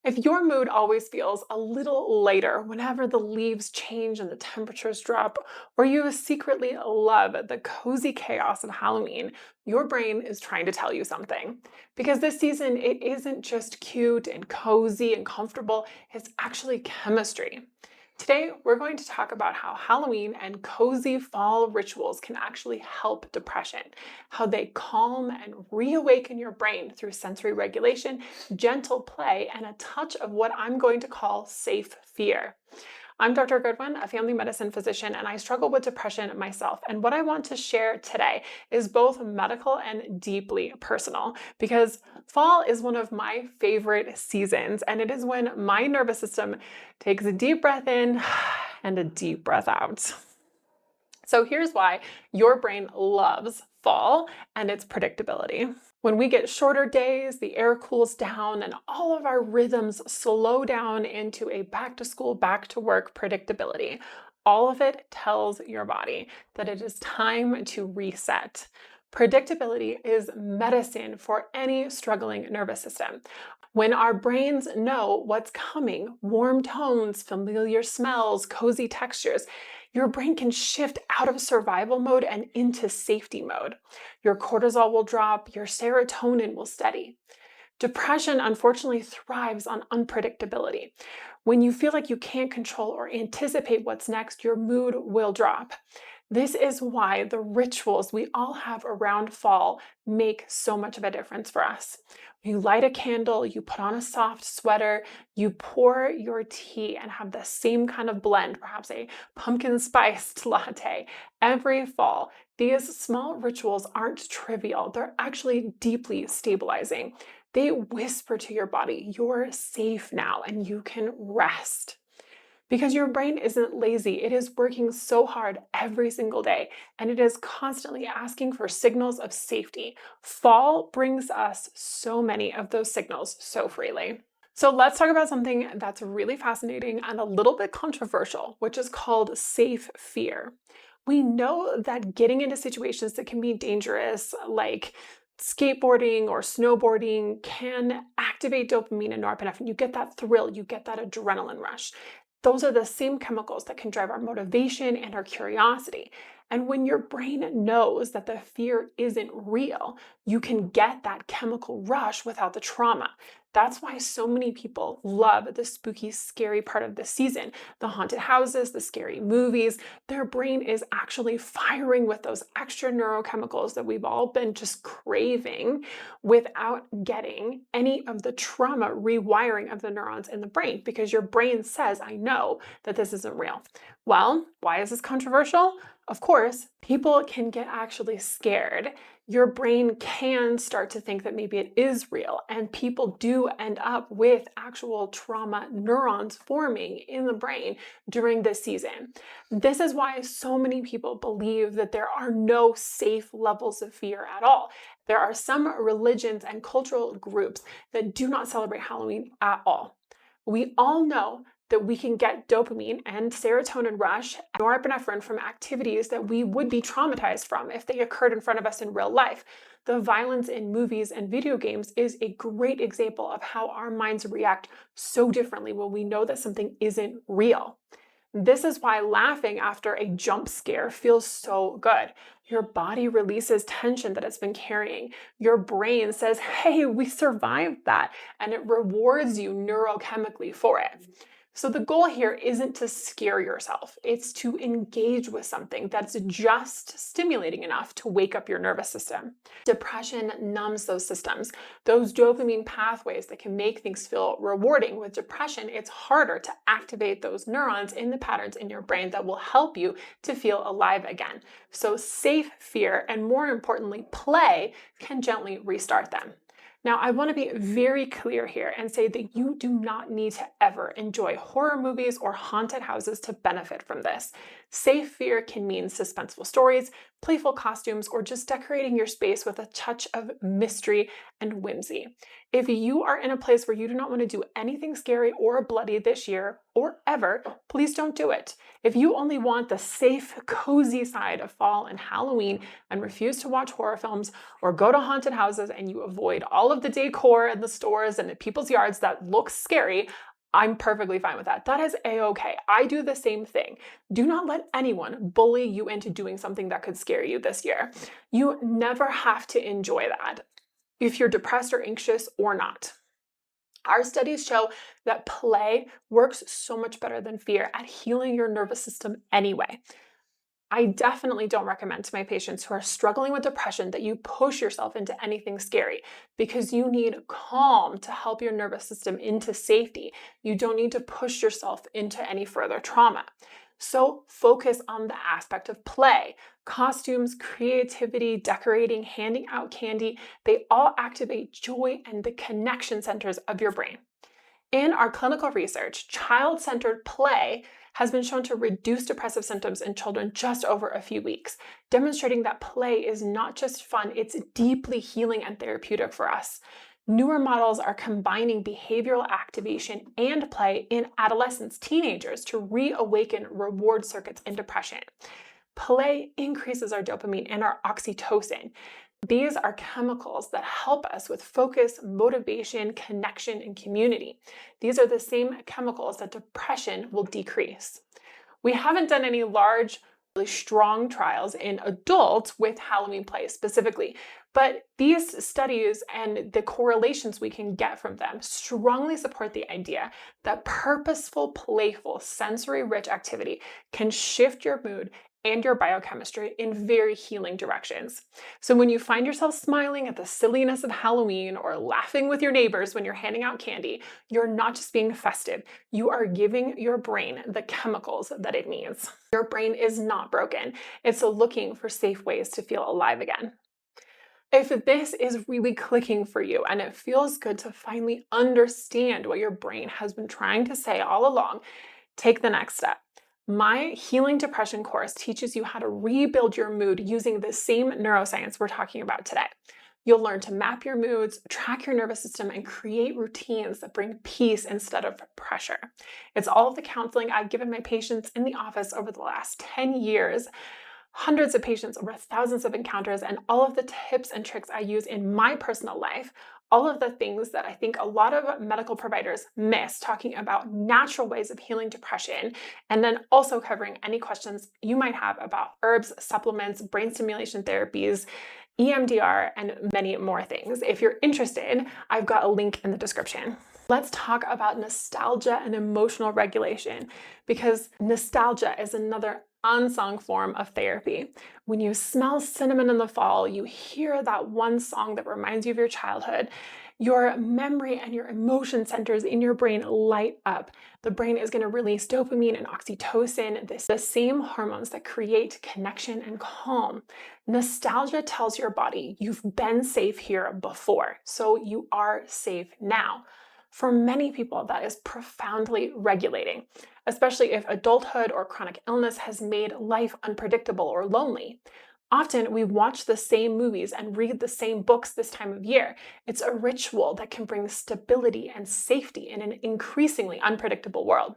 If your mood always feels a little lighter whenever the leaves change and the temperatures drop, or you secretly love the cozy chaos of Halloween, your brain is trying to tell you something. Because this season, it isn't just cute and cozy and comfortable, it's actually chemistry. Today, we're going to talk about how Halloween and cozy fall rituals can actually help depression, how they calm and reawaken your brain through sensory regulation, gentle play, and a touch of what I'm going to call safe fear. I'm Dr. Goodwin, a family medicine physician, and I struggle with depression myself. And what I want to share today is both medical and deeply personal because fall is one of my favorite seasons, and it is when my nervous system takes a deep breath in and a deep breath out. So here's why your brain loves fall and its predictability. When we get shorter days, the air cools down, and all of our rhythms slow down into a back to school, back to work predictability. All of it tells your body that it is time to reset. Predictability is medicine for any struggling nervous system. When our brains know what's coming, warm tones, familiar smells, cozy textures, your brain can shift out of survival mode and into safety mode. Your cortisol will drop, your serotonin will steady. Depression, unfortunately, thrives on unpredictability. When you feel like you can't control or anticipate what's next, your mood will drop. This is why the rituals we all have around fall make so much of a difference for us. You light a candle, you put on a soft sweater, you pour your tea and have the same kind of blend, perhaps a pumpkin spiced latte, every fall. These small rituals aren't trivial, they're actually deeply stabilizing. They whisper to your body, you're safe now and you can rest. Because your brain isn't lazy, it is working so hard every single day, and it is constantly asking for signals of safety. Fall brings us so many of those signals so freely. So let's talk about something that's really fascinating and a little bit controversial, which is called safe fear. We know that getting into situations that can be dangerous, like skateboarding or snowboarding, can activate dopamine and norepinephrine. You get that thrill, you get that adrenaline rush. Those are the same chemicals that can drive our motivation and our curiosity. And when your brain knows that the fear isn't real, you can get that chemical rush without the trauma. That's why so many people love the spooky, scary part of the season. The haunted houses, the scary movies, their brain is actually firing with those extra neurochemicals that we've all been just craving without getting any of the trauma rewiring of the neurons in the brain, because your brain says, I know that this isn't real. Well, why is this controversial? Of course, people can get actually scared. Your brain can start to think that maybe it is real, and people do end up with actual trauma neurons forming in the brain during this season. This is why so many people believe that there are no safe levels of fear at all. There are some religions and cultural groups that do not celebrate Halloween at all. We all know that we can get dopamine and serotonin rush, norepinephrine from activities that we would be traumatized from if they occurred in front of us in real life. The violence in movies and video games is a great example of how our minds react so differently when we know that something isn't real. This is why laughing after a jump scare feels so good. Your body releases tension that it's been carrying. Your brain says, hey, we survived that, and it rewards you neurochemically for it. So the goal here isn't to scare yourself. It's to engage with something that's just stimulating enough to wake up your nervous system. Depression numbs those systems, those dopamine pathways that can make things feel rewarding. With depression, it's harder to activate those neurons in the patterns in your brain that will help you to feel alive again. So safe fear, and more importantly, play, can gently restart them. Now, I want to be very clear here and say that you do not need to ever enjoy horror movies or haunted houses to benefit from this. Safe fear can mean suspenseful stories, playful costumes, or just decorating your space with a touch of mystery and whimsy. If you are in a place where you do not want to do anything scary or bloody this year or ever, please don't do it. If you only want the safe, cozy side of fall and Halloween and refuse to watch horror films or go to haunted houses and you avoid all of the decor in the stores and at people's yards that looks scary, I'm perfectly fine with that. That is a-okay. I do the same thing. Do not let anyone bully you into doing something that could scare you this year. You never have to enjoy that, if you're depressed or anxious or not. Our studies show that play works so much better than fear at healing your nervous system anyway. I definitely don't recommend to my patients who are struggling with depression that you push yourself into anything scary, because you need calm to help your nervous system into safety. You don't need to push yourself into any further trauma. So focus on the aspect of play. Costumes, creativity, decorating, handing out candy, they all activate joy and the connection centers of your brain. In our clinical research, child-centered play has been shown to reduce depressive symptoms in children just over a few weeks, demonstrating that play is not just fun, it's deeply healing and therapeutic for us. Newer models are combining behavioral activation and play in adolescents, teenagers, to reawaken reward circuits in depression. Play increases our dopamine and our oxytocin. These are chemicals that help us with focus, motivation, connection, and community. These are the same chemicals that depression will decrease. We haven't done any large, really strong trials in adults with Halloween play specifically, but these studies and the correlations we can get from them strongly support the idea that purposeful, playful, sensory-rich activity can shift your mood and your biochemistry in very healing directions. So when you find yourself smiling at the silliness of Halloween or laughing with your neighbors when you're handing out candy, you're not just being festive, you are giving your brain the chemicals that it needs. Your brain is not broken. It's looking for safe ways to feel alive again. If this is really clicking for you and it feels good to finally understand what your brain has been trying to say all along, take the next step. My Healing Depression course teaches you how to rebuild your mood using the same neuroscience we're talking about today. You'll learn to map your moods, track your nervous system, and create routines that bring peace instead of pressure. It's all of the counseling I've given my patients in the office over the last 10 years, hundreds of patients, over thousands of encounters, and all of the tips and tricks I use in my personal life. All of the things that I think a lot of medical providers miss, talking about natural ways of healing depression, and then also covering any questions you might have about herbs, supplements, brain stimulation therapies, EMDR, and many more things. If you're interested, I've got a link in the description. Let's talk about nostalgia and emotional regulation, because nostalgia is another unsung form of therapy. When you smell cinnamon in the fall, you hear that one song that reminds you of your childhood, your memory and your emotion centers in your brain light up. The brain is going to release dopamine and oxytocin, the same hormones that create connection and calm. Nostalgia tells your body you've been safe here before, so you are safe now. For many people, that is profoundly regulating, especially if adulthood or chronic illness has made life unpredictable or lonely. Often we watch the same movies and read the same books this time of year. It's a ritual that can bring stability and safety in an increasingly unpredictable world.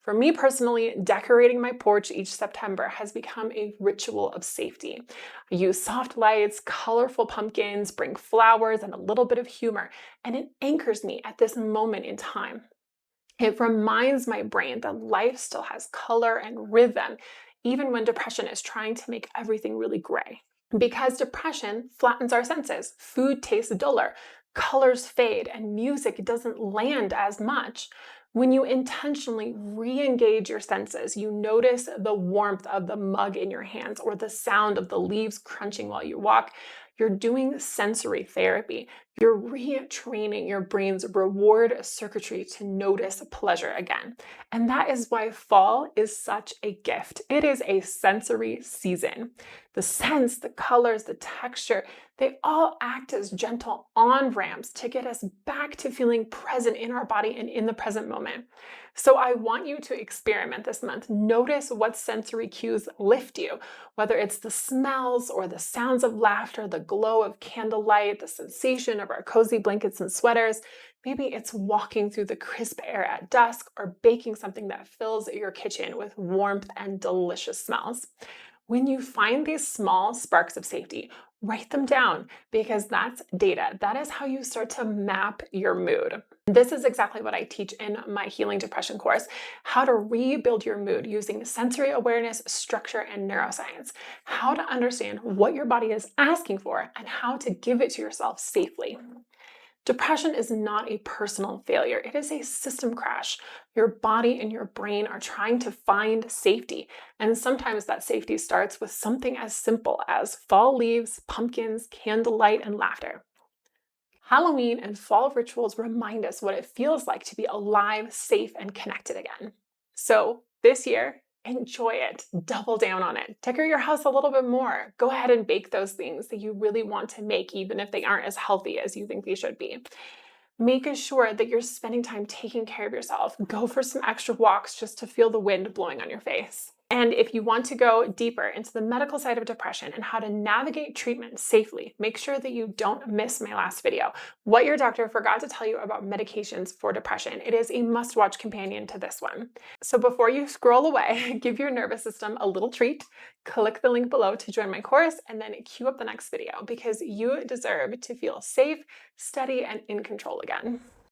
For me personally, decorating my porch each September has become a ritual of safety. I use soft lights, colorful pumpkins, bring flowers, and a little bit of humor, and it anchors me at this moment in time. It reminds my brain that life still has color and rhythm, even when depression is trying to make everything really gray. Because depression flattens our senses, food tastes duller, colors fade, and music doesn't land as much. When you intentionally re-engage your senses, you notice the warmth of the mug in your hands or the sound of the leaves crunching while you walk. You're doing sensory therapy. You're retraining your brain's reward circuitry to notice pleasure again. And that is why fall is such a gift. It is a sensory season. The scents, the colors, the texture, they all act as gentle on ramps to get us back to feeling present in our body and in the present moment. So I want you to experiment this month. Notice what sensory cues lift you, whether it's the smells or the sounds of laughter, the glow of candlelight, the sensation of our cozy blankets and sweaters. Maybe it's walking through the crisp air at dusk or baking something that fills your kitchen with warmth and delicious smells. When you find these small sparks of safety, write them down because that's data. That is how you start to map your mood. This is exactly what I teach in my Healing Depression course, how to rebuild your mood using sensory awareness, structure, and neuroscience, how to understand what your body is asking for and how to give it to yourself safely. Depression is not a personal failure. It is a system crash. Your body and your brain are trying to find safety. And sometimes that safety starts with something as simple as fall leaves, pumpkins, candlelight, and laughter. Halloween and fall rituals remind us what it feels like to be alive, safe, and connected again. So this year, enjoy it. Double down on it. Decor your house a little bit more. Go ahead and bake those things that you really want to make, even if they aren't as healthy as you think they should be. Making sure that you're spending time taking care of yourself. Go for some extra walks just to feel the wind blowing on your face. And if you want to go deeper into the medical side of depression and how to navigate treatment safely, make sure that you don't miss my last video, What Your Doctor Forgot to Tell You About Medications for Depression. It is a must-watch companion to this one. So before you scroll away, give your nervous system a little treat, click the link below to join my course, and then queue up the next video because you deserve to feel safe, steady, and in control again.